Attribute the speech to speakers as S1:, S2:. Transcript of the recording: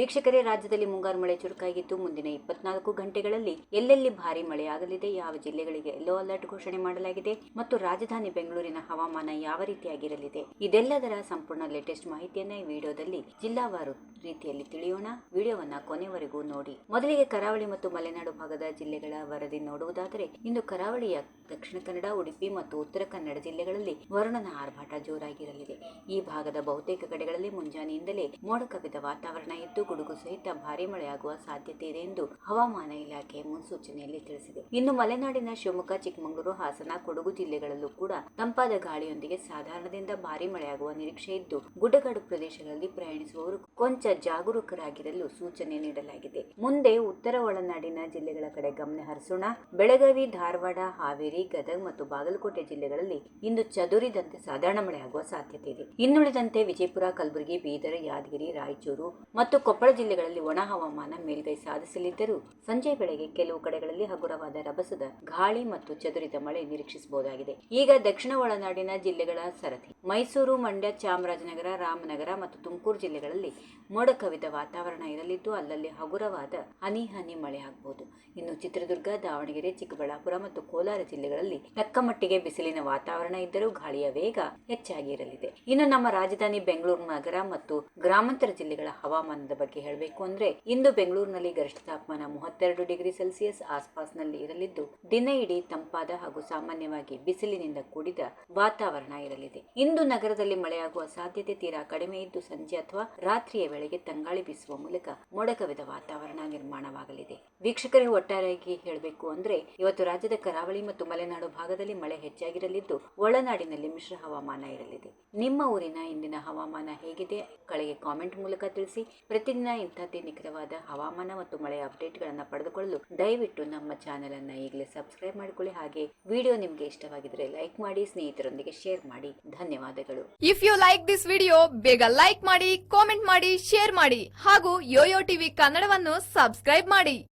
S1: ವೀಕ್ಷಕರೇ, ರಾಜ್ಯದಲ್ಲಿ ಮುಂಗಾರು ಮಳೆ ಚುರುಕಾಗಿದ್ದು ಮುಂದಿನ 24 ಗಂಟೆಗಳಲ್ಲಿ ಎಲ್ಲೆಲ್ಲಿ ಭಾರೀ ಮಳೆಯಾಗಲಿದೆ, ಯಾವ ಜಿಲ್ಲೆಗಳಿಗೆ ಯೆಲ್ಲೋ ಅಲರ್ಟ್ ಘೋಷಣೆ ಮಾಡಲಾಗಿದೆ ಮತ್ತು ರಾಜಧಾನಿ ಬೆಂಗಳೂರಿನ ಹವಾಮಾನ ಯಾವ ರೀತಿಯಾಗಿರಲಿದೆ, ಇದೆಲ್ಲದರ ಸಂಪೂರ್ಣ ಲೇಟೆಸ್ಟ್ ಮಾಹಿತಿಯನ್ನ ಈ ವಿಡಿಯೋದಲ್ಲಿ ಜಿಲ್ಲಾವಾರು ರೀತಿಯಲ್ಲಿ ತಿಳಿಯೋಣ. ವಿಡಿಯೋವನ್ನ ಕೊನೆವರೆಗೂ ನೋಡಿ. ಮೊದಲಿಗೆ ಕರಾವಳಿ ಮತ್ತು ಮಲೆನಾಡು ಭಾಗದ ಜಿಲ್ಲೆಗಳ ವರದಿ ನೋಡುವುದಾದರೆ, ಇಂದು ಕರಾವಳಿಯ ದಕ್ಷಿಣ ಕನ್ನಡ, ಉಡುಪಿ ಮತ್ತು ಉತ್ತರ ಕನ್ನಡ ಜಿಲ್ಲೆಗಳಲ್ಲಿ ವರುಣನ ಆರ್ಭಟ ಜೋರಾಗಿರಲಿದೆ. ಈ ಭಾಗದ ಬಹುತೇಕ ಕಡೆಗಳಲ್ಲಿ ಮುಂಜಾನೆಯಿಂದಲೇ ಮೋಡ ಕವಿದ ವಾತಾವರಣ ಇದ್ದು ಗುಡುಗು ಸಹಿತ ಭಾರೀ ಮಳೆಯಾಗುವ ಸಾಧ್ಯತೆ ಇದೆ ಎಂದು ಹವಾಮಾನ ಇಲಾಖೆ ಮುನ್ಸೂಚನೆಯಲ್ಲಿ ತಿಳಿಸಿದೆ. ಇನ್ನು ಮಲೆನಾಡಿನ ಶಿವಮೊಗ್ಗ, ಚಿಕ್ಕಮಗಳೂರು, ಹಾಸನ, ಕೊಡಗು ಜಿಲ್ಲೆಗಳಲ್ಲೂ ಕೂಡ ತಂಪಾದ ಗಾಳಿಯೊಂದಿಗೆ ಸಾಧಾರಣದಿಂದ ಭಾರೀ ಮಳೆಯಾಗುವ ನಿರೀಕ್ಷೆ ಇದ್ದು ಗುಡ್ಡಗಾಡು ಪ್ರದೇಶಗಳಲ್ಲಿ ಪ್ರಯಾಣಿಸುವವರು ಕೊಂಚ ಜಾಗರೂಕರಾಗಿರಲು ಸೂಚನೆ ನೀಡಲಾಗಿದೆ. ಮುಂದೆ ಉತ್ತರ ಒಳನಾಡಿನ ಜಿಲ್ಲೆಗಳ ಕಡೆ ಗಮನ ಹರಿಸೋಣ. ಬೆಳಗಾವಿ, ಧಾರವಾಡ, ಹಾವೇರಿ, ಗದಗ ಮತ್ತು ಬಾಗಲಕೋಟೆ ಜಿಲ್ಲೆಗಳಲ್ಲಿ ಇಂದು ಚದುರಿದಂತೆ ಸಾಧಾರಣ ಮಳೆಯಾಗುವ ಸಾಧ್ಯತೆ ಇದೆ. ಇನ್ನುಳಿದಂತೆ ವಿಜಯಪುರ, ಕಲಬುರಗಿ, ಬೀದರ್, ಯಾದಗಿರಿ, ರಾಯಚೂರು ಮತ್ತು ಕೊಪ್ಪಳ ಜಿಲ್ಲೆಗಳಲ್ಲಿ ಒಣ ಹವಾಮಾನ ಮೇಲ್ಗೈ ಸಾಧಿಸಲಿದ್ದರೂ ಸಂಜೆ ವೇಳೆಗೆ ಕೆಲವು ಕಡೆಗಳಲ್ಲಿ ಹಗುರವಾದ ರಭಸದ ಗಾಳಿ ಮತ್ತು ಚದುರಿದ ಮಳೆ ನಿರೀಕ್ಷಿಸಬಹುದಾಗಿದೆ. ಈಗ ದಕ್ಷಿಣ ಒಳನಾಡಿನ ಜಿಲ್ಲೆಗಳ ಸರದಿ. ಮೈಸೂರು, ಮಂಡ್ಯ, ಚಾಮರಾಜನಗರ, ರಾಮನಗರ ಮತ್ತು ತುಮಕೂರು ಜಿಲ್ಲೆಗಳಲ್ಲಿ ಮೋಡ ಕವಿದ ವಾತಾವರಣ ಇರಲಿದ್ದು ಅಲ್ಲಲ್ಲಿ ಹಗುರವಾದ ಹನಿ ಮಳೆಯಾಗಬಹುದು. ಇನ್ನು ಚಿತ್ರದುರ್ಗ, ದಾವಣಗೆರೆ, ಚಿಕ್ಕಬಳ್ಳಾಪುರ ಮತ್ತು ಕೋಲಾರ ಜಿಲ್ಲೆಗಳಲ್ಲಿ ತಕ್ಕಮಟ್ಟಿಗೆ ಬಿಸಿಲಿನ ವಾತಾವರಣ ಇದ್ದರೂ ಗಾಳಿಯ ವೇಗ ಹೆಚ್ಚಾಗಿ ಇರಲಿದೆ. ಇನ್ನು ನಮ್ಮ ರಾಜಧಾನಿ ಬೆಂಗಳೂರು ನಗರ ಮತ್ತು ಗ್ರಾಮಾಂತರ ಜಿಲ್ಲೆಗಳ ಹವಾಮಾನದ ಬಗ್ಗೆ ಹೇಳಬೇಕು ಅಂದ್ರೆ, ಇಂದು ಬೆಂಗಳೂರಿನಲ್ಲಿ ಗರಿಷ್ಠ ತಾಪಮಾನ 32 ಡಿಗ್ರಿ ಸೆಲ್ಸಿಯಸ್ ಆಸ್ಪಾಸ್ನಲ್ಲಿ ಇರಲಿದ್ದು ದಿನ ಇಡೀ ತಂಪಾದ ಹಾಗೂ ಸಾಮಾನ್ಯವಾಗಿ ಬಿಸಿಲಿನಿಂದ ಕೂಡಿದ ವಾತಾವರಣ ಇರಲಿದೆ. ಇಂದು ನಗರದಲ್ಲಿ ಮಳೆಯಾಗುವ ಸಾಧ್ಯತೆ ತೀರಾ ಕಡಿಮೆ ಇದ್ದು ಸಂಜೆ ಅಥವಾ ರಾತ್ರಿಯ ವೇಳೆಗೆ ತಂಗಾಳಿ ಬೀಸುವ ಮೂಲಕ ಮೋಡ ಕವಿದ ವಾತಾವರಣ ನಿರ್ಮಾಣವಾಗಲಿದೆ. ವೀಕ್ಷಕರೇ, ಒಟ್ಟಾರೆಯಾಗಿ ಹೇಳಬೇಕು ಅಂದ್ರೆ ಇವತ್ತು ರಾಜ್ಯದ ಕರಾವಳಿ ಮತ್ತು ಮಲೆನಾಡು ಭಾಗದಲ್ಲಿ ಮಳೆ ಹೆಚ್ಚಾಗಿರಲಿದ್ದು ಒಳನಾಡಿನಲ್ಲಿ ಮಿಶ್ರ ಹವಾಮಾನ ಇರಲಿದೆ. ನಿಮ್ಮ ಊರಿನ ಇಂದಿನ ಹವಾಮಾನ ಹೇಗಿದೆ ಕೆಳಗೆ ಕಾಮೆಂಟ್ ಮೂಲಕ ತಿಳಿಸಿ. ಪ್ರತಿದಿನ ಇಂಥದ್ದೇ ನಿಖರವಾದ ಹವಾಮಾನ ಮತ್ತು ಮಳೆಯ ಅಪ್ಡೇಟ್ಗಳನ್ನು ಪಡೆದುಕೊಳ್ಳಲು ದಯವಿಟ್ಟು ನಮ್ಮ ಚಾನೆಲ್ ಅನ್ನ ಈಗಲೇ ಸಬ್ಸ್ಕ್ರೈಬ್ ಮಾಡಿಕೊಳ್ಳಿ. ಹಾಗೆ ವಿಡಿಯೋ ನಿಮಗೆ ಇಷ್ಟವಾಗಿದ್ರೆ ಲೈಕ್ ಮಾಡಿ, ಸ್ನೇಹಿತರೊಂದಿಗೆ ಶೇರ್ ಮಾಡಿ. ಧನ್ಯವಾದಗಳು.
S2: If you like this video, ಬೇಗ ಲೈಕ್ ಮಾಡಿ, ಕಾಮೆಂಟ್ ಮಾಡಿ, ಶೇರ್ ಮಾಡಿ ಹಾಗೂ ಯೋಯೋ ಟಿವಿ ಕನ್ನಡವನ್ನು ಸಬ್ಸ್ಕ್ರೈಬ್ ಮಾಡಿ.